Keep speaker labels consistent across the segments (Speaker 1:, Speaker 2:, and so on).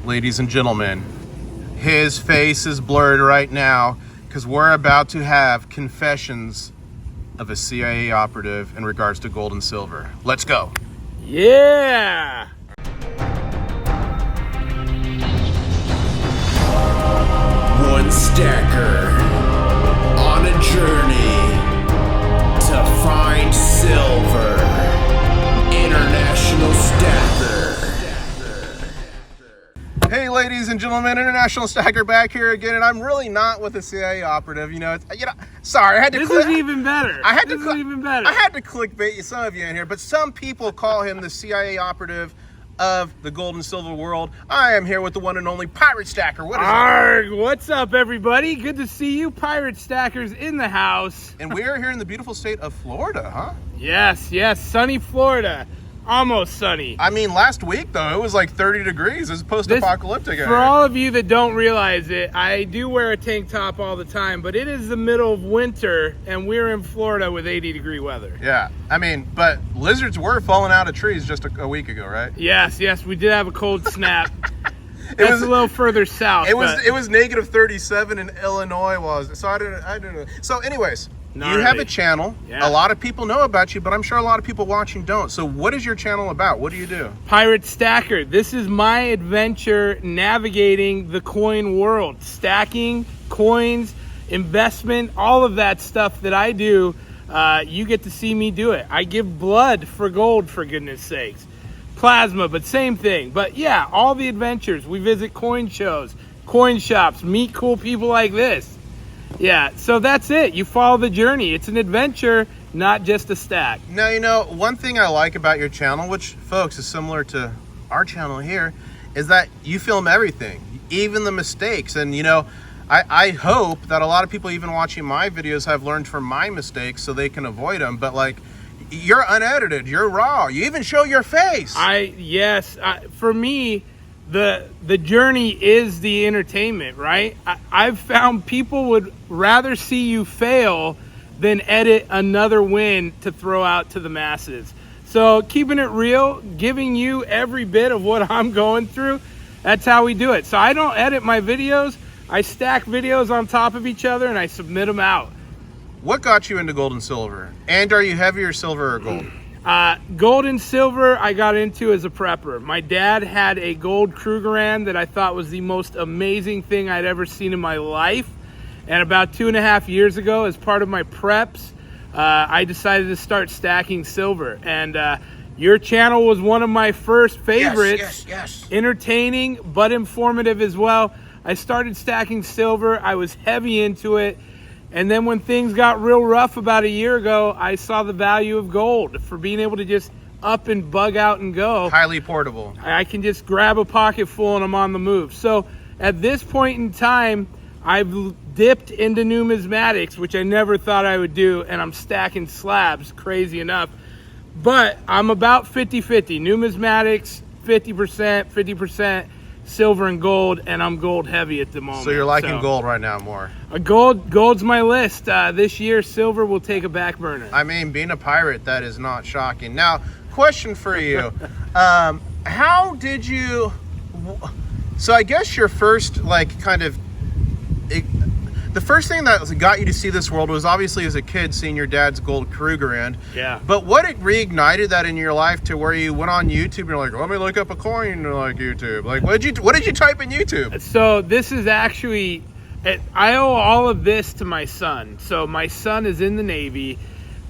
Speaker 1: ladies and gentlemen, his face is blurred right now because we're about to have confessions of a CIA operative in regards to gold and silver. Let's go.
Speaker 2: Yeah!
Speaker 3: One stacker on a journey to find silver. International Stacker.
Speaker 1: Hey, ladies and gentlemen, International Stacker back here again, and I'm really not with a CIA operative. Sorry, I had to.
Speaker 2: This is even better.
Speaker 1: I had
Speaker 2: this
Speaker 1: to.
Speaker 2: is even better.
Speaker 1: I had to clickbait some of you in here, but some people call him the CIA operative of the gold and silver world. I am here with the one and only Pirate Stacker. What is
Speaker 2: Arg, what's up, everybody? Good to see you, Pirate Stackers, in the house.
Speaker 1: And we are here in the beautiful state of Florida, huh?
Speaker 2: Yes, sunny Florida. Almost sunny.
Speaker 1: I mean, last week, though, it was like 30 degrees. It's post-apocalyptic.
Speaker 2: For all of you that don't realize it, I do wear a tank top all the time, but it is the middle of winter, and we're in Florida with 80-degree weather.
Speaker 1: Yeah, I mean, but lizards were falling out of trees just a week ago, right?
Speaker 2: Yes, we did have a cold snap. It was a little further south.
Speaker 1: It was negative 37 in Illinois, so I don't know. So anyways, you have a channel.
Speaker 2: Yeah.
Speaker 1: A lot of people know about you, but I'm sure a lot of people watching don't. So what is your channel about? What do you do?
Speaker 2: Pirate Stacker. This is my adventure navigating the coin world. Stacking, coins, investment, all of that stuff that I do, you get to see me do it. I give blood for gold, for goodness sakes. Plasma, but same thing. But yeah, all the adventures. We visit coin shows, coin shops, meet cool people like this. Yeah, so that's it. You follow the journey. It's an adventure, not just a stack.
Speaker 1: Now, one thing I like about your channel, which, folks, is similar to our channel here, is that you film everything, even the mistakes. And, I hope that a lot of people even watching my videos have learned from my mistakes so they can avoid them. But, you're unedited. You're raw. You even show your face.
Speaker 2: For me, the journey is the entertainment, right? I've found people would rather see you fail than edit another win to throw out to the masses. So keeping it real, giving you every bit of what I'm going through, that's how we do it. So I don't edit my videos. I stack videos on top of each other and I submit them out.
Speaker 1: What got you into gold and silver? And are you heavier silver or gold?
Speaker 2: Gold and silver I got into as a prepper. My dad had a gold Krugerrand that I thought was the most amazing thing I'd ever seen in my life. And about 2.5 years ago, as part of my preps, I decided to start stacking silver. And your channel was one of my first favorites.
Speaker 1: Yes.
Speaker 2: Entertaining, but informative as well. I started stacking silver. I was heavy into it. And then when things got real rough about a year ago, I saw the value of gold for being able to just up and bug out and go.
Speaker 1: Highly portable.
Speaker 2: I can just grab a pocket full and I'm on the move. So at this point in time, I've dipped into numismatics, which I never thought I would do, and I'm stacking slabs, crazy enough. But I'm about 50-50. Numismatics, 50%, 50%. Silver and gold, and I'm gold heavy at the moment.
Speaker 1: So you're liking gold right now more?
Speaker 2: Gold's my list. This year, silver will take a back burner.
Speaker 1: I mean, being a pirate, that is not shocking. Now, question for you. How did you... So I guess your first, the first thing that got you to see this world was obviously as a kid seeing your dad's gold Krugerrand.
Speaker 2: Yeah.
Speaker 1: But what reignited that in your life to where you went on YouTube and you're like, let me look up a coin like YouTube? Like, what did you type in YouTube?
Speaker 2: So this is actually, I owe all of this to my son. So my son is in the Navy.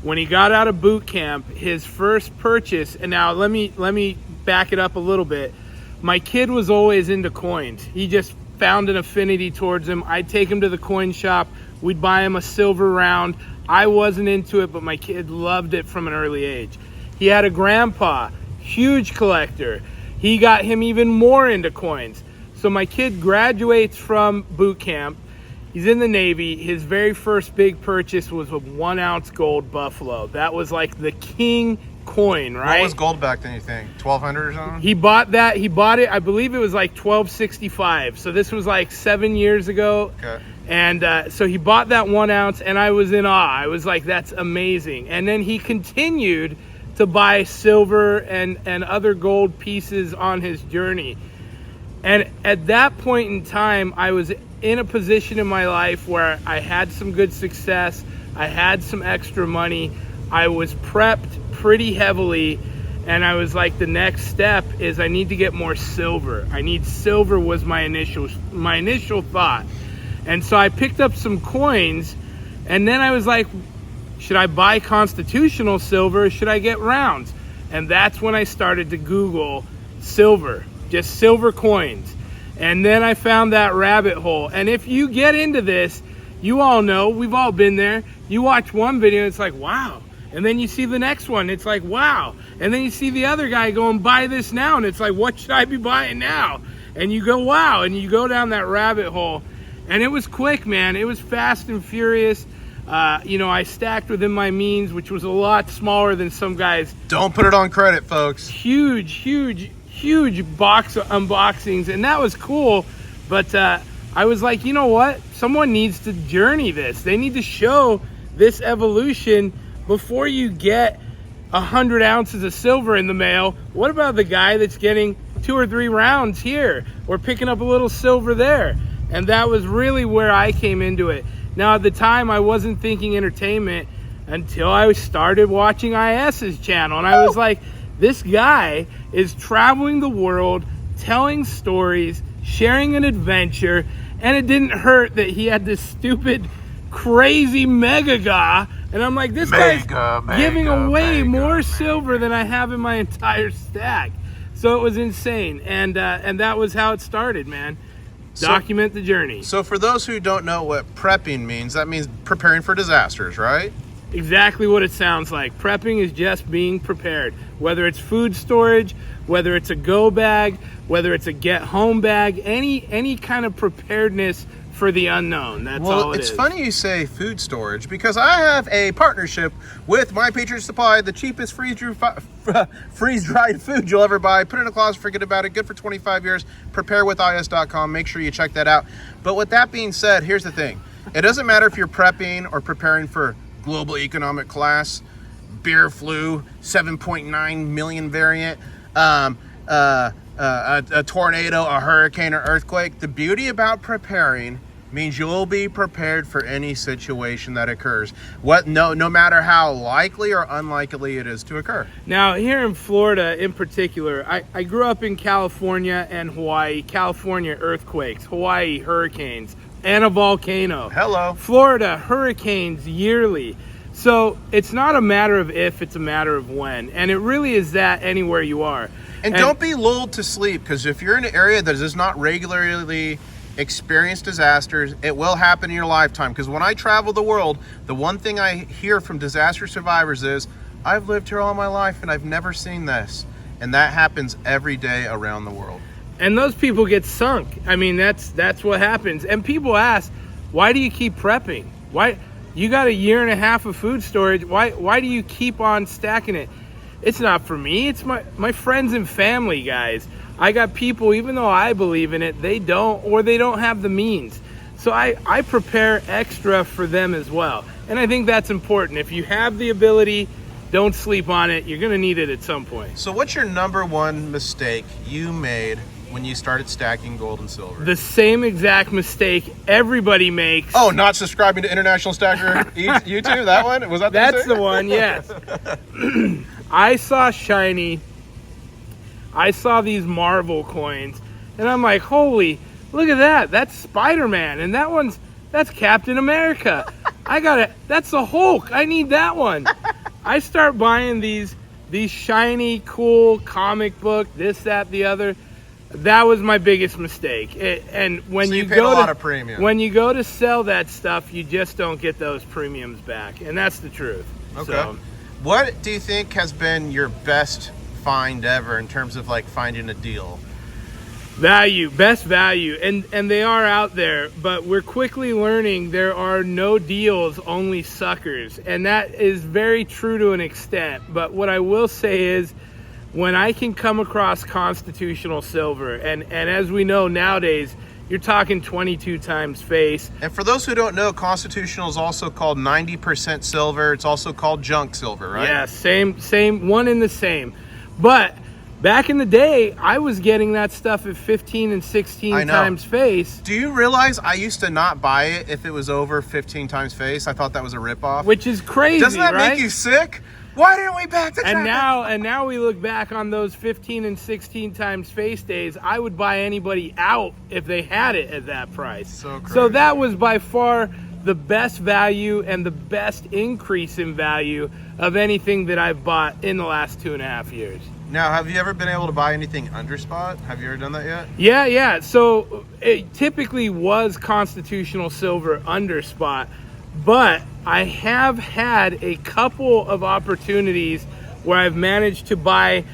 Speaker 2: When he got out of boot camp, his first purchase, and now let me back it up a little bit. My kid was always into coins. He just found an affinity towards him. I'd take him to the coin shop. We'd buy him a silver round. I wasn't into it, but my kid loved it from an early age. He had a grandpa, huge collector. He got him even more into coins. So my kid graduates from boot camp. He's in the Navy. His very first big purchase was a 1 ounce gold buffalo. That was like the king coin, right?
Speaker 1: What was gold back then, you think? 1200 or something?
Speaker 2: He bought it, I believe it was like 1265. So this was like 7 years ago.
Speaker 1: Okay.
Speaker 2: And so he bought that 1 ounce and I was in awe. I was like, that's amazing. And then he continued to buy silver and other gold pieces on his journey. And at that point in time, I was in a position in my life where I had some good success. I had some extra money. I was prepped pretty heavily. And I was like, the next step is I need to get more silver. I need silver was my initial thought. And so I picked up some coins, and then I was like, should I buy constitutional silver or should I get rounds? And that's when I started to Google silver, just silver coins. And then I found that rabbit hole. And if you get into this, you all know, we've all been there. You watch one video, it's like, wow. And then you see the next one, it's like, wow. And then you see the other guy go and buy this now, and it's like, what should I be buying now? And you go, wow, and you go down that rabbit hole. And it was quick, man. It was fast and furious. I stacked within my means, which was a lot smaller than some guys.
Speaker 1: Don't put it on credit, folks.
Speaker 2: Huge box unboxings, and that was cool. But I was like, you know what? Someone needs to journey this. They need to show this evolution before you get 100 ounces of silver in the mail. What about the guy that's getting 2 or 3 rounds here or picking up a little silver there? And that was really where I came into it. Now, at the time, I wasn't thinking entertainment until I started watching IS's channel. And I was like, this guy is traveling the world, telling stories, sharing an adventure, and it didn't hurt that he had this stupid, crazy mega. And I'm like, this guy's giving away more silver than I have in my entire stack. So it was insane. And that was how it started, man. Document the journey.
Speaker 1: So for those who don't know what prepping means, that means preparing for disasters, right?
Speaker 2: Exactly what it sounds like. Prepping is just being prepared. Whether it's food storage, whether it's a go bag, whether it's a get home bag, any kind of preparedness for the unknown. That's all it is.
Speaker 1: It's funny you say food storage, because I have a partnership with My Patriot Supply, the cheapest freeze-dried food you'll ever buy. Put it in a closet, forget about it. Good for 25 years. Preparewithis.com. Make sure you check that out. But with that being said, here's the thing. It doesn't matter if you're prepping or preparing for global economic collapse, bear flu, 7.9 million variant, a tornado, a hurricane, or earthquake. The beauty about preparing means you'll be prepared for any situation that occurs, no matter how likely or unlikely it is to occur.
Speaker 2: Now, here in Florida in particular, I grew up in California and Hawaii. California, earthquakes. Hawaii, hurricanes, and a volcano.
Speaker 1: Hello.
Speaker 2: Florida, hurricanes yearly. So it's not a matter of if, it's a matter of when. And it really is that anywhere you are.
Speaker 1: And don't be lulled to sleep, because if you're in an area that does not regularly experience disasters, it will happen in your lifetime. Because when I travel the world, the one thing I hear from disaster survivors is, I've lived here all my life and I've never seen this. And that happens every day around the world.
Speaker 2: And those people get sunk. I mean, that's what happens. And people ask, why do you keep prepping? Why you got 1.5 years of food storage? Why do you keep on stacking it? It's not for me. It's my friends and family, guys. I got people, even though I believe in it, they don't, or they don't have the means. So I prepare extra for them as well. And I think that's important. If you have the ability, don't sleep on it. You're going to need it at some point.
Speaker 1: So what's your number one mistake you made when you started stacking gold and silver?
Speaker 2: The same exact mistake everybody makes.
Speaker 1: Oh, not subscribing to International Stacker YouTube? That one? Was that
Speaker 2: That's the one, yes. I saw shiny. I saw these Marvel coins, and I'm like, holy, look at that. That's Spider-Man, and that's Captain America. That's the Hulk. I need that one. I start buying these shiny, cool comic book, this, that, the other. That was my biggest mistake. And when
Speaker 1: so
Speaker 2: you
Speaker 1: paid
Speaker 2: go
Speaker 1: a lot of premium.
Speaker 2: When you go to sell that stuff, you just don't get those premiums back, and that's the truth.
Speaker 1: Okay.
Speaker 2: So,
Speaker 1: what do you think has been your best find ever in terms of like finding a deal?
Speaker 2: Best value, and they are out there, but we're quickly learning there are no deals, only suckers, and that is very true to an extent. But what I will say is, when I can come across constitutional silver, and as we know nowadays, you're talking 22 times face.
Speaker 1: And for those who don't know, constitutional is also called 90% silver. It's also called junk silver, right?
Speaker 2: Yeah, same, one in the same. But Back in the day, I was getting that stuff at 15 and 16
Speaker 1: I know.
Speaker 2: times face,
Speaker 1: Do you realize I used to not buy it if it was over 15 times face? I thought that was a ripoff.
Speaker 2: which is crazy,
Speaker 1: Doesn't that
Speaker 2: right?
Speaker 1: make you sick? Why didn't we back the
Speaker 2: And
Speaker 1: traffic?
Speaker 2: now we look back on those 15 and 16 times face days. I would buy anybody out if they had it at that price.
Speaker 1: So crazy.
Speaker 2: So that was by far the best value and the best increase in value of anything that I've bought in the last 2.5 years.
Speaker 1: Now, have you ever been able to buy anything under spot? Have you ever done that yet?
Speaker 2: Yeah. So it typically was constitutional silver under spot, but I have had a couple of opportunities where I've managed to buy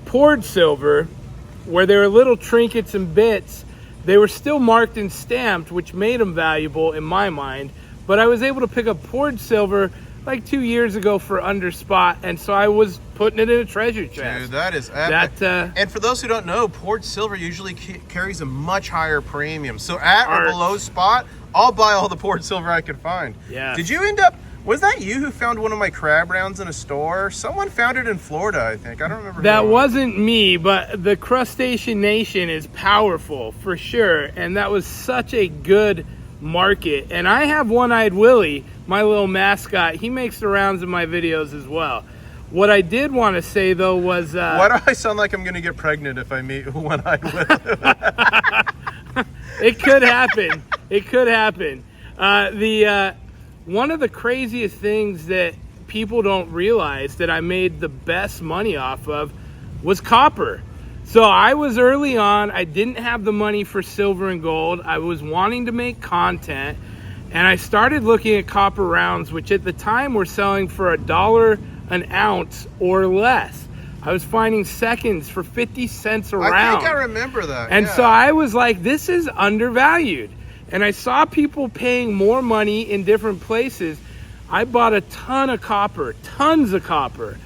Speaker 2: poured silver, where there were little trinkets and bits. They were still marked and stamped, which made them valuable in my mind, but I was able to pick up poured silver like 2 years ago for under spot, and so I was putting it in a treasure chest.
Speaker 1: Dude, that is epic.
Speaker 2: That,
Speaker 1: and for those who don't know, poured silver usually carries a much higher premium. So at or
Speaker 2: Art.
Speaker 1: below spot, I'll buy all the poured silver I can find.
Speaker 2: Yeah.
Speaker 1: Did you end up, was that you who found one of my crab rounds in a store? Someone found it in Florida, I think. I don't remember.
Speaker 2: That
Speaker 1: who.
Speaker 2: wasn't me, but the crustacean nation is powerful for sure, and that was such a good market. And I have One-Eyed Willie, my little mascot. He makes the rounds in my videos as well. What I did want to say though was
Speaker 1: Why do I sound like I'm going to get pregnant if I meet One-Eyed Willie?
Speaker 2: it could happen. It could happen. One of the craziest things that people don't realize that I made the best money off of was copper. So I was early on, I didn't have the money for silver and gold. I was wanting to make content, and I started looking at copper rounds, which at the time were selling for $1 an ounce or less. I was finding seconds for 50 cents a round.
Speaker 1: I think I remember that.
Speaker 2: And
Speaker 1: yeah.
Speaker 2: so I was like, this is undervalued. And I saw people paying more money in different places. I bought a ton of copper, tons of copper.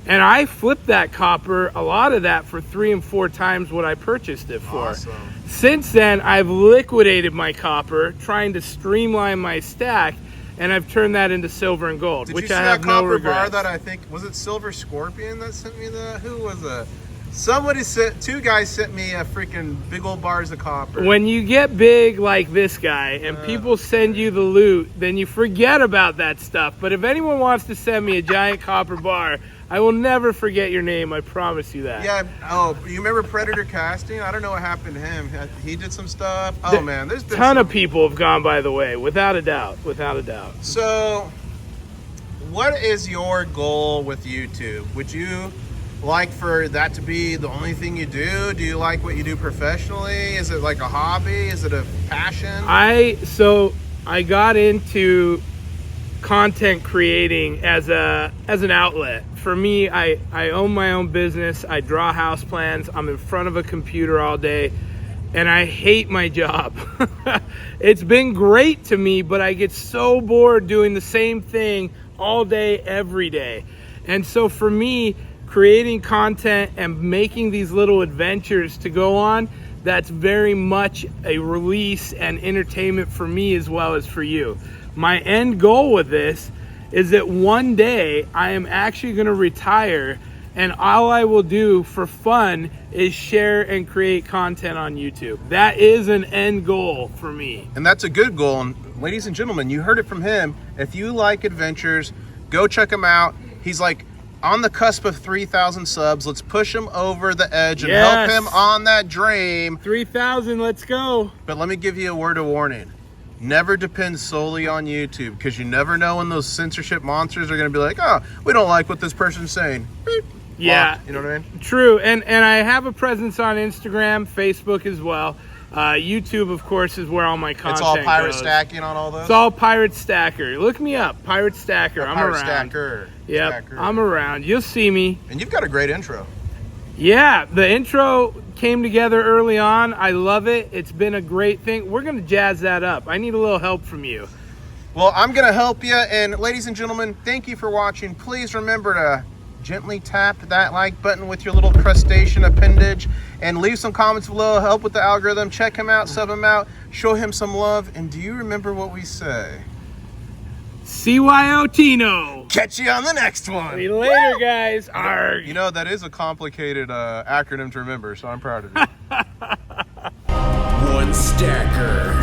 Speaker 2: And I flipped that copper, a lot of that, for 3 and 4 times what I purchased it for.
Speaker 1: Awesome.
Speaker 2: Since then, I've liquidated my copper, trying to streamline my stack, and I've turned that into silver and gold,
Speaker 1: Did
Speaker 2: which
Speaker 1: you see
Speaker 2: I have
Speaker 1: that
Speaker 2: no
Speaker 1: copper bar
Speaker 2: regrets.
Speaker 1: that I think, was it Silver Scorpion that sent me that? Who was it? Somebody sent, 2 guys sent me a freaking big old bars of copper.
Speaker 2: When you get big like this guy and people send you the loot, then you forget about that stuff. But if anyone wants to send me a giant copper bar, I will never forget your name. I promise you that.
Speaker 1: Yeah. Oh, you remember Predator Casting? I don't know what happened to him. He did some stuff. Oh man, there's been
Speaker 2: ton of people have gone by the way, without a doubt.
Speaker 1: So, what is your goal with YouTube? Would you like for that to be the only thing you do? Do you like what you do professionally? Is it like a hobby? Is it a passion?
Speaker 2: I got into content creating as an outlet. For me, I own my own business. I draw house plans. I'm in front of a computer all day, and I hate my job. It's been great to me, but I get so bored doing the same thing all day, every day. And so for me, creating content and making these little adventures to go on, that's very much a release and entertainment for me as well as for you. My end goal with this is that one day I am actually going to retire, and all I will do for fun is share and create content on YouTube. That is an end goal for me.
Speaker 1: And that's a good goal. And ladies and gentlemen, you heard it from him. If you like adventures, go check him out. He's like on the cusp of 3,000 subs. Let's push him over the edge and
Speaker 2: Yes.
Speaker 1: help him on that dream.
Speaker 2: 3,000, let's go.
Speaker 1: But let me give you a word of warning. Never depend solely on YouTube, because you never know when those censorship monsters are going to be like, oh, we don't like what this person's saying. Beep.
Speaker 2: Yeah.
Speaker 1: Blocked. You know what I mean?
Speaker 2: True, and I have a presence on Instagram, Facebook as well. YouTube, of course, is where all my content
Speaker 1: It's all pirate
Speaker 2: goes.
Speaker 1: stacking on all those.
Speaker 2: It's all Pirate Stacker. Look me up, Pirate Stacker. I'm
Speaker 1: pirate
Speaker 2: around.
Speaker 1: stacker.
Speaker 2: Yep,
Speaker 1: Stacker.
Speaker 2: I'm around. You'll see me.
Speaker 1: And you've got a great intro.
Speaker 2: Yeah, the intro came together early on. I love it. It's been a great thing. We're going to jazz that up. I need a little help from you.
Speaker 1: Well, I'm going to help you. And ladies and gentlemen, thank you for watching. Please remember to gently tap that like button with your little crustacean appendage and leave some comments below. Help with the algorithm. Check him out, sub him out, show him some love. And do you remember what we say?
Speaker 2: CYO Tino.
Speaker 1: Catch you on the next one.
Speaker 2: See you later, guys. Arg.
Speaker 1: You know, that is a complicated acronym to remember, so I'm proud of you.
Speaker 3: One stacker.